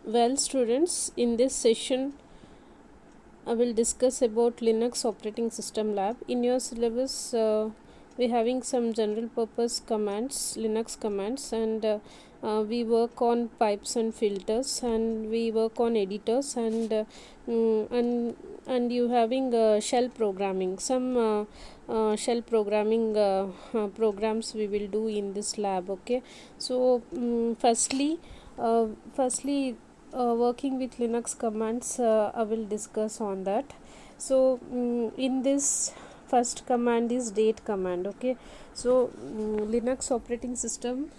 Well, students, in this session, I will discuss about Linux operating system lab. In your syllabus, we're having some general purpose commands, Linux commands, and we work on pipes and filters, and we work on editors, mm, and and you having shell programming. Some shell programming programs we will do in this lab. Okay, so uh, firstly working with Linux commands, I will discuss on that. So in this first command is date command. Okay, so Linux operating system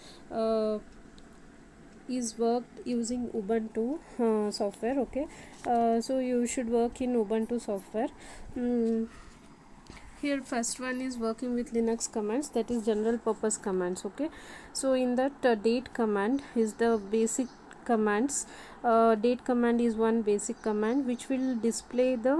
is worked using Ubuntu software. Okay, so you should work in Ubuntu software. mm, Here first one is working with Linux commands, that is general purpose commands. Okay, so in that date command is the basic commands. Date command is one basic command which will display the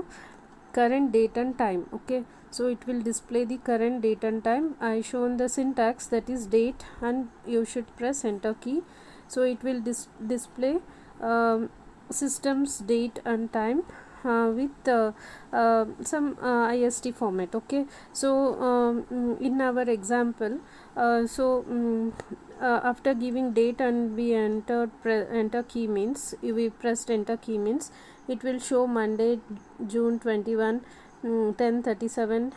current date and time. Okay, so it will display the current date and time. I shown the syntax, that is date, and you should press enter key. So it will display systems date and time with some IST format. Okay, so in our example, after giving date and we entered enter key means, we pressed enter key means it will show Monday, June 21, 10:37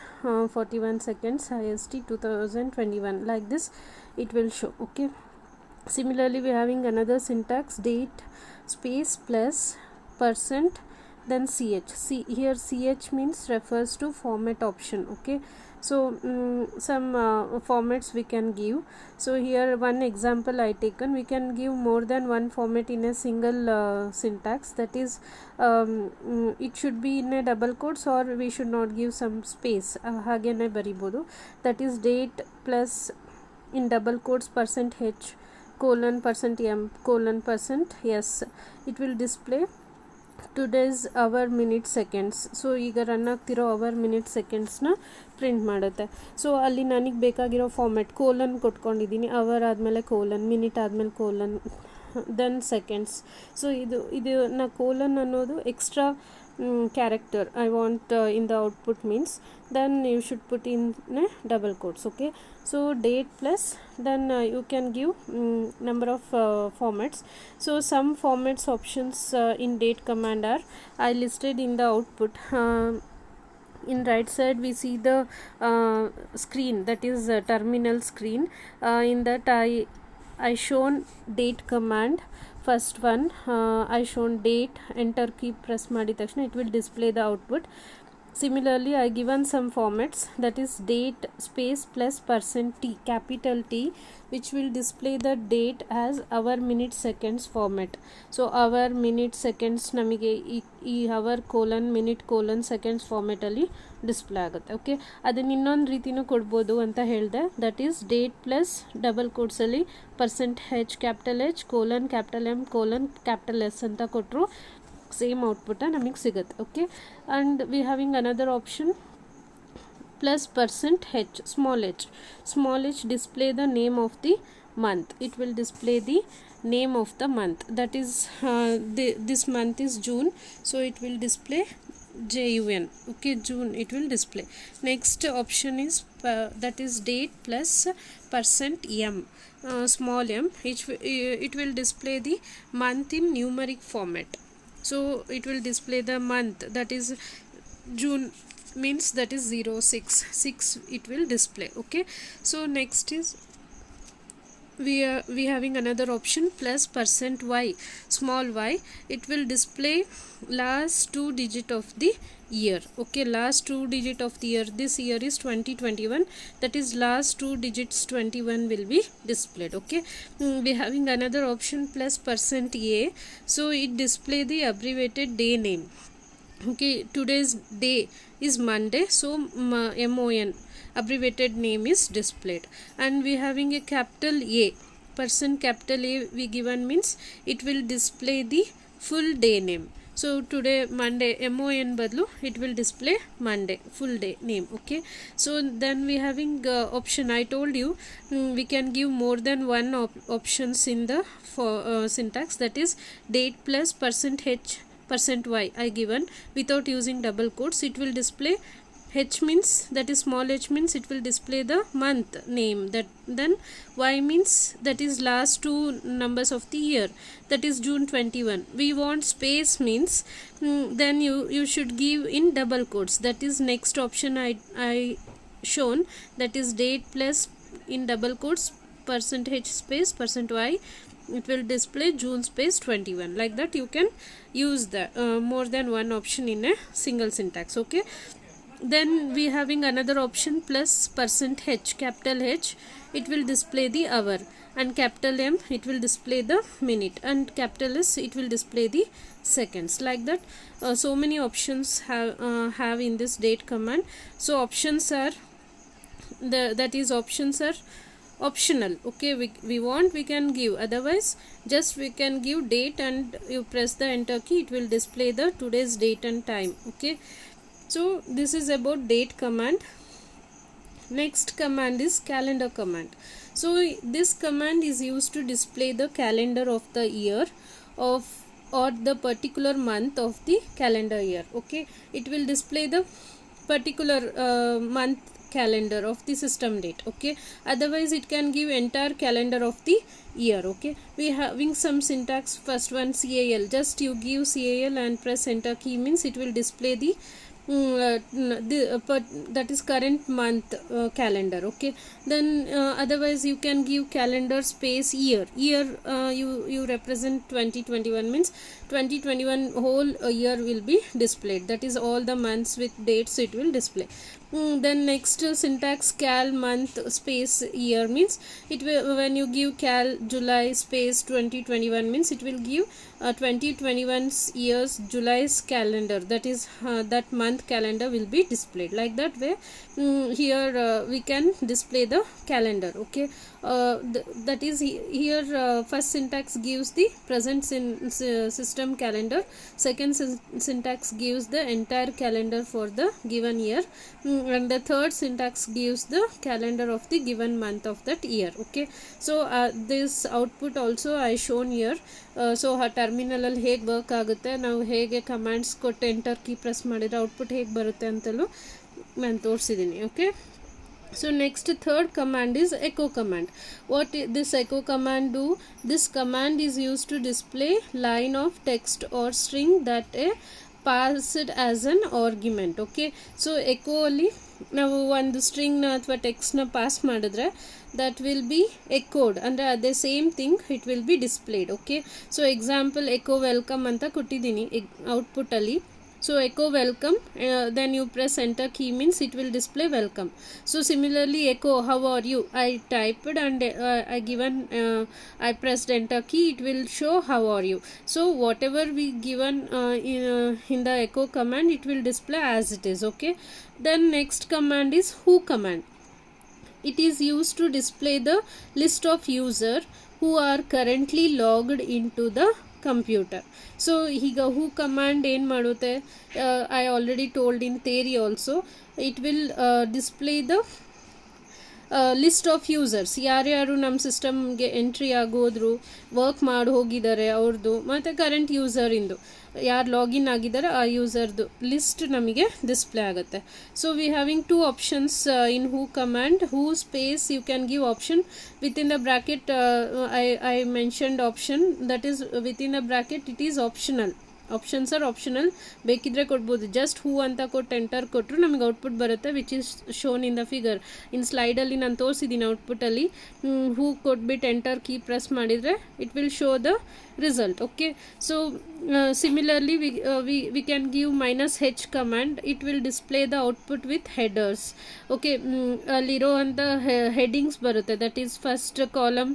41 seconds IST 2021, like this it will show. Okay, similarly we are having another syntax, date space plus percent then ch. See here, ch means refers to format option. Okay, so some formats we can give. So here one example I taken, we can give more than one format in a single syntax, that is it should be in a double quotes, or we should not give some space. Hagene baribodu, that is date plus in double quotes percent h colon percent m colon percent s. It will display today's hour minute seconds. So ಈಗ run ಆಗ್ತಿರೋ hour minute ಸೆಕೆಂಡ್ಸ್ನ print ಮಾಡುತ್ತೆ. So ಅಲ್ಲಿ ನನಗೆ ಬೇಕಾಗಿರೋ format colon ಕೊಟ್ಕೊಂಡಿದ್ದೀನಿ, hour ಆದಮೇಲೆ colon, minute ಆದಮೇಲೆ colon, then seconds. So ಇದು ನಾ ಕೋಲನ್ ಅನ್ನೋದು extra character I want in the output means, then you should put in double quotes. Okay, so date plus then you can give number of formats. So some formats options in date command are I listed in the output. In right side we see the screen, that is terminal screen. In that I shown date command, first one I shown date, enter key press ಮಾಡಿದ ತಕ್ಷಣ it will display the output. Similarly I given some formats, that is date space plus percent t, capital T, which will display the date as hour minute seconds format. So hour minute seconds ನಮಗೆ ಈ hour colon minute colon seconds format ಅಲ್ಲಿ display ಆಗುತ್ತೆ. Okay, ಅದನ್ನ ಇನ್ನೊಂದು ರೀತಿನೂ ಕೊಡ್ಬೋದು ಅಂತ ಹೇಳಿದೆ, that is date plus double ಕೋಟ್ಸಲ್ಲಿ percent H capital H colon capital M colon capital S ಅಂತ ಕೊಟ್ಟರು ಸೇಮ್ ಔಟ್ಪುಟ್ ನಮಗೆ ಸಿಗುತ್ತೆ. Okay, and we having another option plus percent h, small h display the name of the month. It will display the name of the month, that is this month is June, so it will display JUN. Okay, June it will display. Next option is that is date plus percent m, small m, it will display the month in numeric format. So it will display the month, that is June means that is 06 it will display. Okay, so next is we having another option plus percent y, small y, it will display last two digit of the year. Okay, last two digit of the year, this year is 2021, that is last two digits 21 will be displayed. Okay, we having another option plus percent a, so it display the abbreviated day name. Okay, today's day is Monday, so MON abbreviated name is displayed. And we having a capital A, percent capital A we given means it will display the full day name. So today Monday, MON badlu it will display Monday full day name. Okay, so then we having option. I told you we can give more than one options in the for syntax, that is date plus %h %y I given without using double quotes. It will display H means, that is small h means it will display the month name, that then Y means that is last two numbers of the year, that is June 21. We want space means then you should give in double quotes, that is next option I shown, that is date plus in double quotes %h space %y, it will display June space 21. Like that you can use the more than one option in a single syntax. Okay, then we having another option plus %h, capital H it will display the hour, and capital M it will display the minute, and capital S it will display the seconds. Like that so many options have in this date command. So options are options are optional. Okay, we want we can give, otherwise just we can give date and you press the enter key, it will display the today's date and time. Okay, so this is about date command. Next command is calendar command. So this command is used to display the calendar of the year of or the particular month of the calendar year. Okay, it will display the particular month calendar of the system date. Okay, otherwise it can give entire calendar of the year. Okay, we having some syntax. First one CAL, just you give CAL and press enter key means it will display the that is current month calendar. Okay, then otherwise you can give calendar space year. You represent 2021 means 2021 whole year will be displayed, that is all the months with dates it will display. Then next syntax cal month space year means it will, when you give cal July space 2021 means it will give 2021's years July's calendar, that is that month calendar will be displayed. Like that way here we can display the calendar. Okay, that is here first syntax gives the present system calendar, second syntax gives the entire calendar for the given year, and the third syntax gives the calendar of the given month of that year. Okay, so this output also I shown here. So ಆ ಟರ್ಮಿನಲಲ್ಲಿ ಹೇಗೆ work ಆಗುತ್ತೆ, ನಾವು ಹೇಗೆ commands ಕೊಟ್ಟು enter key press ಮಾಡಿದರೆ output ಹೇಗೆ ಬರುತ್ತೆ ಅಂತಲೂ ನಾನು ತೋರಿಸಿದ್ದೀನಿ. Okay, so next third command is echo command. What this echo command do? This command is used to display line of text or string that passed as an argument. Okay, so echo ಅಲ್ಲಿ ನಾವು ಒಂದು ಸ್ಟ್ರಿಂಗ್ನ ಅಥವಾ ಟೆಕ್ಸ್ಟ್ನ pass ಮಾಡಿದ್ರೆ that will be echoed ಅಂದರೆ ಅದೇ same thing it will be displayed. Okay, so example echo welcome ಅಂತ ಕೊಟ್ಟಿದ್ದೀನಿ ಔಟ್ಪುಟ್ಟಲ್ಲಿ. So echo welcome, then you press enter key means it will display welcome. So similarly echo how are you, I typed and I given I pressed enter key, it will show how are you. So whatever we given in the echo command it will display as it is. Okay, then next command is who command. It is used to display the list of user who are currently logged into the computer. So ಈಗ who command ಏನು ಮಾಡುತ್ತೆ, I already told in theory also, it will display the list of users, ಯಾರ್ಯಾರು ನಮ್ಮ ಸಿಸ್ಟಮ್ಗೆ entry ಆಗೋದ್ರು, work ಮಾಡಿ ಹೋಗಿದ್ದಾರೆ ಅವ್ರದ್ದು, ಮತ್ತು ಕರೆಂಟ್ ಯೂಸರಿಂದು ಯಾರು ಲಾಗಿನ್ ಆಗಿದ್ದಾರೆ ಆ ಯೂಸರ್ದು ಲಿಸ್ಟ್ ನಮಗೆ ಡಿಸ್ಪ್ಲೇ ಆಗುತ್ತೆ. So we having two options in who command. Who space you can give option within the bracket. I mentioned option, that is within the bracket it is optional. Options are optional, ಬೇಕಿದ್ರೆ ಕೊಡ್ಬೋದು. Just ಹೂ ಅಂತ ಕೊಟ್ಟು enter ಕೊಟ್ಟರು ನಮಗೆ output ಬರುತ್ತೆ, which is shown in the figure. In ಸ್ಲೈಡಲ್ಲಿ ನಾನು ತೋರಿಸಿದ್ದೀನಿ ಔಟ್ಪುಟ್ಟಲ್ಲಿ. ಹೂ ಕೊಟ್ಬಿಟ್ಟು ಎಂಟರ್ ಕೀ ಪ್ರೆಸ್ ಮಾಡಿದರೆ it will show the result. Okay, so similarly we can give -h command. It will display the output with headers. Okay, ಅಲ್ಲಿರೋ ಅಂಥ headings ಬರುತ್ತೆ, that is first column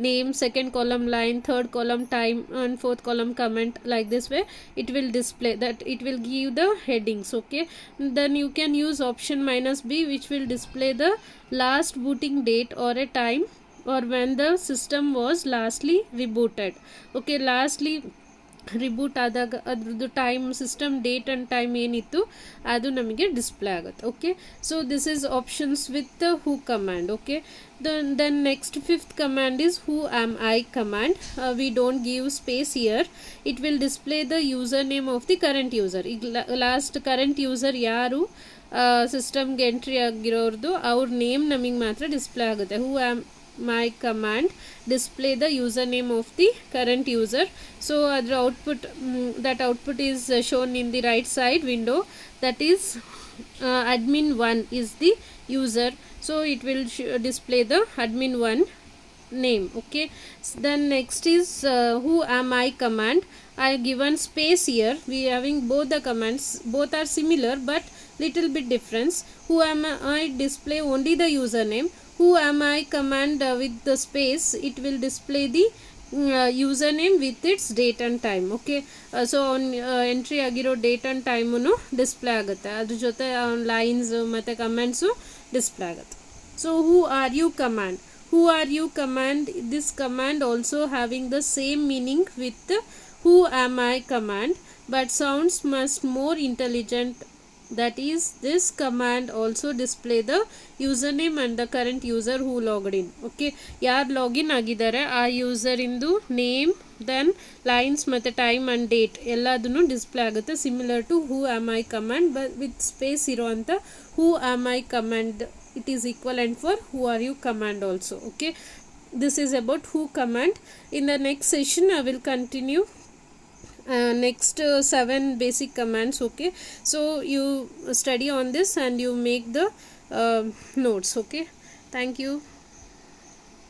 name, second column line, third column time and fourth column comment. Like this way it will display that, it will give the headings. Okay, then you can use option -b which will display the last booting date or a time or when the system was lastly rebooted. Okay, lastly reboot ಆದಾಗ ಅದ್ರದ್ದು time system date and time ಏನಿತ್ತು ಅದು ನಮಗೆ display ಆಗುತ್ತೆ. Okay, so this is options with who command. Okay, then next fifth command is who am I command. We don't give space here. It will display the username of the current user. ಈಗ last current user ಯಾರು ಸಿಸ್ಟಮ್ಗೆ entry ಆಗಿರೋರ್ದು ಅವ್ರ name ನಮಗೆ ಮಾತ್ರ display ಆಗುತ್ತೆ. ಹೂ am my command display the username of the current user. So the output, that output is shown in the right side window, that is admin1 is the user, so it will display the admin1 name. Okay, then next is who am I command. I given space here. We having both the commands, both are similar but little bit difference. Who am I display only the username. Who am I command with the space, it will display the username with its date and time. Okay, so on entry agiro date and time display ಆಗುತ್ತೆ, ಅದ್ರ ಜೊತೆ lines ಮತ್ತು comments display ಆಗುತ್ತೆ. So who are you command. Who are you command, this command also having the same meaning with who am I command, but sounds much more intelligent. That is, this command also display the username and the current user who logged in. Okay, ಯಾರು login ಆಗಿದ್ದಾರೆ ಆ user ಇಂದು name, then lines ಮತ್ತು time and date ಎಲ್ಲದನ್ನು display ಆಗುತ್ತೆ, similar to who am I command but with space ಇರೋವಂಥ who am I command. It is equivalent for who are you command also. Okay, this is about who command. In the next session I will continue next 7 basic commands. Okay, so you study on this and you make the notes. Okay, thank you.